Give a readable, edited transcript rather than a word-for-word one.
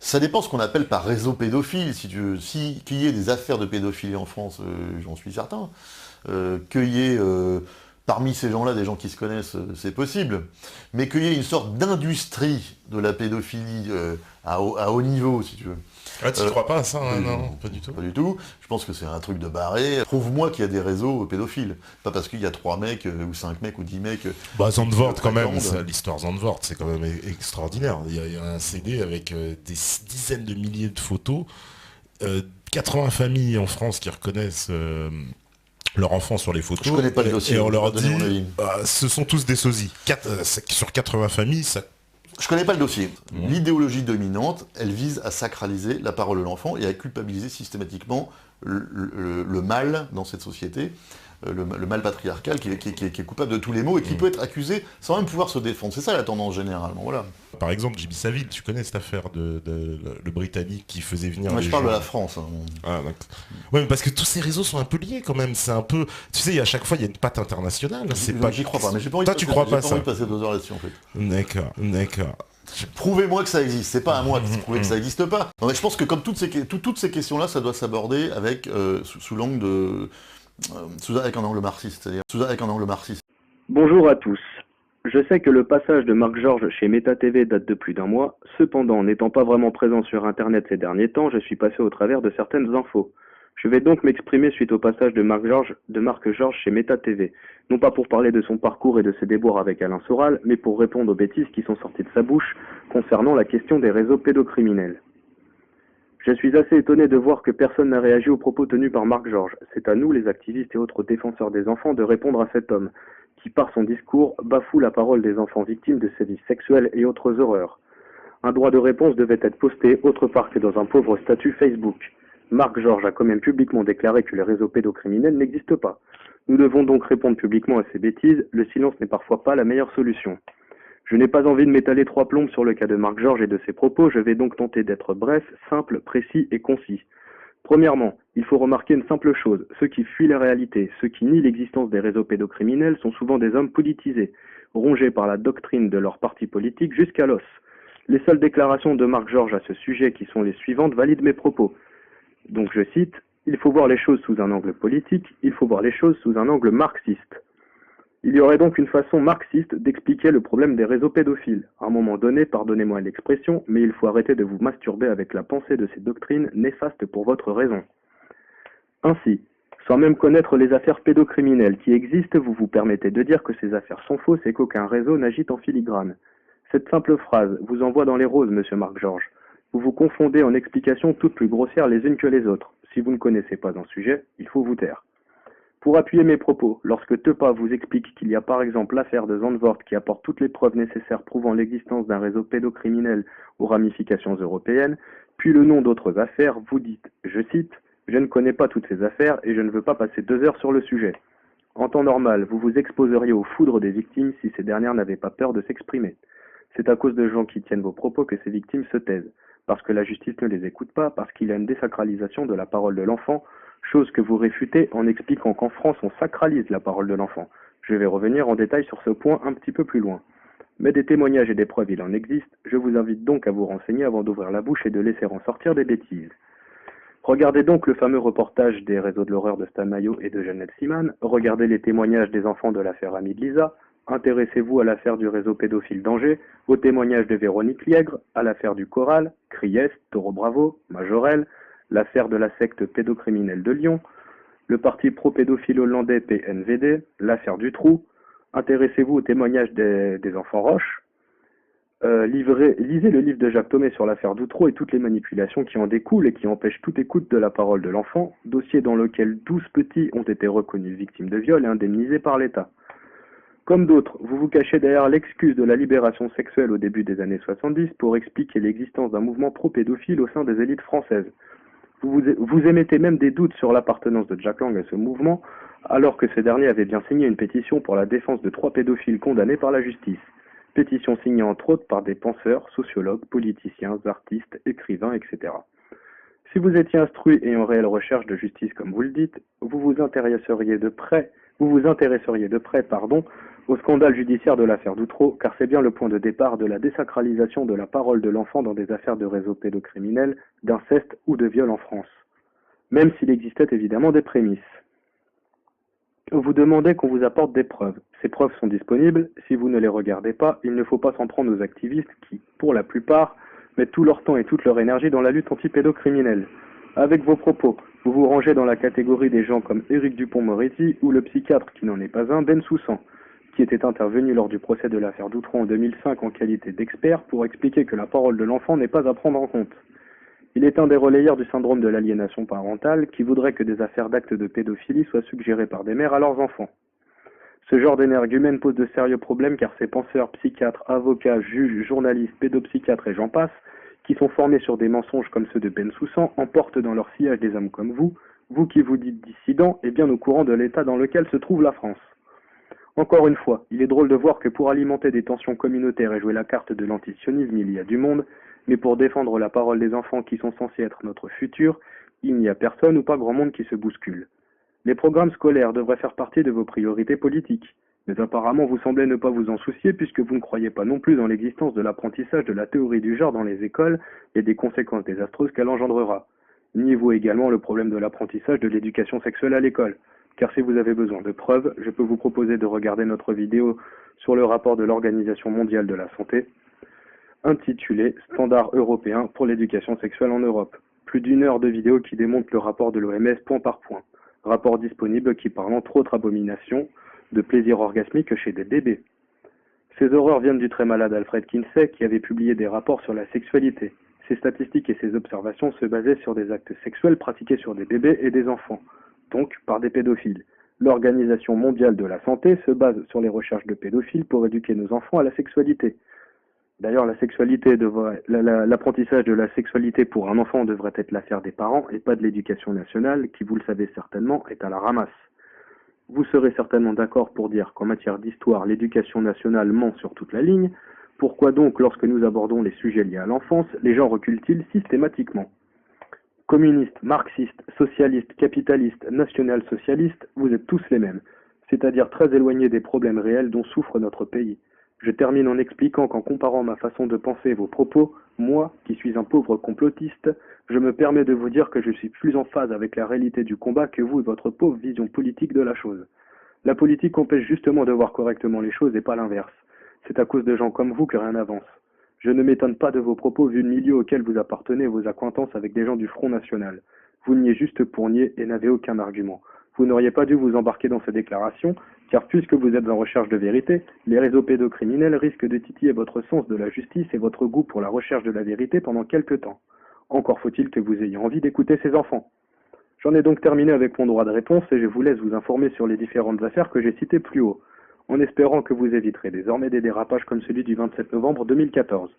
Ça dépend ce qu'on appelle par réseau pédophile, si tu veux. Qu'il y ait des affaires de pédophilie en France, j'en suis certain. Qu'il y ait parmi ces gens-là des gens qui se connaissent, c'est possible. Mais qu'il y ait une sorte d'industrie de la pédophilie à haut niveau, si tu veux. Ah, tu crois pas à ça, hein? Non, Non, pas du tout. pas du tout. Je pense que c'est un truc de barré. Prouve-moi qu'il y a des réseaux pédophiles. Pas parce qu'il y a 3 mecs, ou 5 mecs, ou 10 mecs Bah, qui le Zandvoort, quand même, prétendent. l'histoire Zandvoort, c'est quand même extraordinaire. Il y a un CD avec des dizaines de milliers de photos, 80 familles en France qui reconnaissent leur enfant sur les Je photos, connais pas le dossier, et on donc je vais leur pas donner mon dit, avis. ce sont tous des sosies. Sur 80 familles, ça... Je connais pas le dossier. Mhm. L'idéologie dominante, elle vise à sacraliser la parole de l'enfant et à culpabiliser systématiquement le mal dans cette société, le mal patriarcal qui est coupable de tous les maux et qui peut être accusé sans même pouvoir se défendre. C'est ça la tendance généralement, voilà. Par exemple, Jimmy Savile, tu connais cette affaire le Britannique qui faisait venir Moi les je parle gens... de la France. Hein. Ah, d'accord. Ouais, mais parce que tous ces réseaux sont un peu liés quand même. C'est un peu, tu sais, à chaque fois il y a une patte internationale. C'est pas. J'y crois pas, mais j'ai pas envie Toi, de tu passer, crois j'ai pas pas envie ça? de passer 2 heures là-dessus en fait. D'accord, d'accord. Prouvez-moi que ça existe, c'est pas à moi de prouver que ça n'existe pas. Non, mais je pense que comme toutes ces questions-là, ça doit s'aborder avec sous l'angle de avec un angle marxiste, c'est-à-dire avec un angle marxiste. Bonjour à tous. Je sais que le passage de Marc Georges chez Meta TV date de plus d'un mois. Cependant, n'étant pas vraiment présent sur Internet ces derniers temps, je suis passé au travers de certaines infos. Je vais donc m'exprimer suite au passage de Marc Georges chez Meta TV. Non pas pour parler de son parcours et de ses déboires avec Alain Soral, mais pour répondre aux bêtises qui sont sorties de sa bouche concernant la question des réseaux pédocriminels. Je suis assez étonné de voir que personne n'a réagi aux propos tenus par Marc Georges. C'est à nous, les activistes et autres défenseurs des enfants, de répondre à cet homme, qui par son discours bafoue la parole des enfants victimes de sévices sexuels et autres horreurs. Un droit de réponse devait être posté autre part que dans un pauvre statut Facebook. Marc Georges a quand même publiquement déclaré que les réseaux pédocriminels n'existent pas. Nous devons donc répondre publiquement à ces bêtises, le silence n'est parfois pas la meilleure solution. Je n'ai pas envie de m'étaler 3 plombes sur le cas de Marc Georges et de ses propos, je vais donc tenter d'être bref, simple, précis et concis. Premièrement, il faut remarquer une simple chose, ceux qui fuient la réalité, ceux qui nient l'existence des réseaux pédocriminels sont souvent des hommes politisés, rongés par la doctrine de leur parti politique jusqu'à l'os. Les seules déclarations de Marc Georges à ce sujet, qui sont les suivantes, valident mes propos. Donc je cite, « Il faut voir les choses sous un angle politique, il faut voir les choses sous un angle marxiste ». Il y aurait donc une façon marxiste d'expliquer le problème des réseaux pédophiles. À un moment donné, pardonnez-moi l'expression, mais il faut arrêter de vous masturber avec la pensée de ces doctrines néfastes pour votre raison. Ainsi, sans même connaître les affaires pédocriminelles qui existent, vous vous permettez de dire que ces affaires sont fausses et qu'aucun réseau n'agit en filigrane. Cette simple phrase vous envoie dans les roses, monsieur Marc Georges. Vous vous confondez en explications toutes plus grossières les unes que les autres. Si vous ne connaissez pas un sujet, il faut vous taire. Pour appuyer mes propos, lorsque Tepa vous explique qu'il y a par exemple l'affaire de Zandvoort qui apporte toutes les preuves nécessaires prouvant l'existence d'un réseau pédocriminel aux ramifications européennes, puis le nom d'autres affaires, vous dites, je cite, « Je ne connais pas toutes ces affaires et je ne veux pas passer 2 heures sur le sujet. » En temps normal, vous vous exposeriez aux foudres des victimes si ces dernières n'avaient pas peur de s'exprimer. C'est à cause de gens qui tiennent vos propos que ces victimes se taisent, parce que la justice ne les écoute pas, parce qu'il y a une désacralisation de la parole de l'enfant, chose que vous réfutez en expliquant qu'en France on sacralise la parole de l'enfant. Je vais revenir en détail sur ce point un petit peu plus loin. Mais des témoignages et des preuves il en existe, je vous invite donc à vous renseigner avant d'ouvrir la bouche et de laisser en sortir des bêtises. Regardez donc le fameux reportage des réseaux de l'horreur de Stan Mayo et de Jeannette Siman, regardez les témoignages des enfants de l'affaire Ami de Lisa, intéressez-vous à l'affaire du réseau pédophile d'Angers, aux témoignages de Véronique Liègre, à l'affaire du Choral, Criest, Taureau Bravo, Majorel, l'affaire de la secte pédocriminelle de Lyon, le parti pro-pédophile hollandais PNVD, l'affaire du Trou. Intéressez-vous aux témoignages des enfants Roche. Lisez le livre de Jacques Thomé sur l'affaire Doutreau et toutes les manipulations qui en découlent et qui empêchent toute écoute de la parole de l'enfant, dossier dans lequel 12 petits ont été reconnus victimes de viol et indemnisés par l'État. Comme d'autres, vous vous cachez derrière l'excuse de la libération sexuelle au début des années 70 pour expliquer l'existence d'un mouvement pro-pédophile au sein des élites françaises. Vous émettez même des doutes sur l'appartenance de Jack Lang à ce mouvement, alors que ce dernier avait bien signé une pétition pour la défense de 3 pédophiles condamnés par la justice. Pétition signée entre autres par des penseurs, sociologues, politiciens, artistes, écrivains, etc. Si vous étiez instruit et en réelle recherche de justice comme vous le dites, vous vous intéresseriez de près, Au scandale judiciaire de l'affaire Doutreau, car c'est bien le point de départ de la désacralisation de la parole de l'enfant dans des affaires de réseaux pédocriminels, d'inceste ou de viol en France. Même s'il existait évidemment des prémices. Vous demandez qu'on vous apporte des preuves. Ces preuves sont disponibles. Si vous ne les regardez pas, il ne faut pas s'en prendre aux activistes qui, pour la plupart, mettent tout leur temps et toute leur énergie dans la lutte anti-pédocriminelle. Avec vos propos, vous vous rangez dans la catégorie des gens comme Éric Dupond-Moretti ou le psychiatre qui n'en est pas un, Bensoussan, qui était intervenu lors du procès de l'affaire Doutreau en 2005 en qualité d'expert pour expliquer que la parole de l'enfant n'est pas à prendre en compte. Il est un des relayeurs du syndrome de l'aliénation parentale qui voudrait que des affaires d'actes de pédophilie soient suggérées par des mères à leurs enfants. Ce genre d'énergumène pose de sérieux problèmes car ces penseurs, psychiatres, avocats, juges, journalistes, pédopsychiatres et j'en passe, qui sont formés sur des mensonges comme ceux de Bensoussan, emportent dans leur sillage des hommes comme vous qui vous dites dissidents et bien au courant de l'état dans lequel se trouve la France. Encore une fois, il est drôle de voir que pour alimenter des tensions communautaires et jouer la carte de l'antisionisme, il y a du monde, mais pour défendre la parole des enfants qui sont censés être notre futur, il n'y a personne ou pas grand monde qui se bouscule. Les programmes scolaires devraient faire partie de vos priorités politiques, mais apparemment vous semblez ne pas vous en soucier puisque vous ne croyez pas non plus dans l'existence de l'apprentissage de la théorie du genre dans les écoles et des conséquences désastreuses qu'elle engendrera. Ni vous également le problème de l'apprentissage de l'éducation sexuelle à l'école. Car si vous avez besoin de preuves, je peux vous proposer de regarder notre vidéo sur le rapport de l'Organisation mondiale de la santé, intitulé « Standards européens pour l'éducation sexuelle en Europe ». Plus d'1 heure de vidéo qui démontre le rapport de l'OMS point par point. Rapport disponible qui parle entre autres abominations de plaisir orgasmique chez des bébés. Ces horreurs viennent du très malade Alfred Kinsey qui avait publié des rapports sur la sexualité. Ces statistiques et ces observations se basaient sur des actes sexuels pratiqués sur des bébés et des enfants, donc par des pédophiles. L'Organisation mondiale de la santé se base sur les recherches de pédophiles pour éduquer nos enfants à la sexualité. D'ailleurs, l'apprentissage de la sexualité pour un enfant devrait être l'affaire des parents et pas de l'éducation nationale, qui, vous le savez certainement, est à la ramasse. Vous serez certainement d'accord pour dire qu'en matière d'histoire, l'éducation nationale ment sur toute la ligne. Pourquoi donc, lorsque nous abordons les sujets liés à l'enfance, les gens reculent-ils systématiquement ? Communistes, marxistes, socialistes, capitalistes, national-socialistes, vous êtes tous les mêmes, c'est-à-dire très éloignés des problèmes réels dont souffre notre pays. Je termine en expliquant qu'en comparant ma façon de penser et vos propos, moi, qui suis un pauvre complotiste, je me permets de vous dire que je suis plus en phase avec la réalité du combat que vous et votre pauvre vision politique de la chose. La politique empêche justement de voir correctement les choses et pas l'inverse. C'est à cause de gens comme vous que rien n'avance. Je ne m'étonne pas de vos propos vu le milieu auquel vous appartenez et vos accointances avec des gens du Front National. Vous niez juste pour nier et n'avez aucun argument. Vous n'auriez pas dû vous embarquer dans ces déclarations, car puisque vous êtes en recherche de vérité, les réseaux pédocriminels risquent de titiller votre sens de la justice et votre goût pour la recherche de la vérité pendant quelque temps. Encore faut-il que vous ayez envie d'écouter ces enfants. J'en ai donc terminé avec mon droit de réponse et je vous laisse vous informer sur les différentes affaires que j'ai citées plus haut, en espérant que vous éviterez désormais des dérapages comme celui du 27 novembre 2014.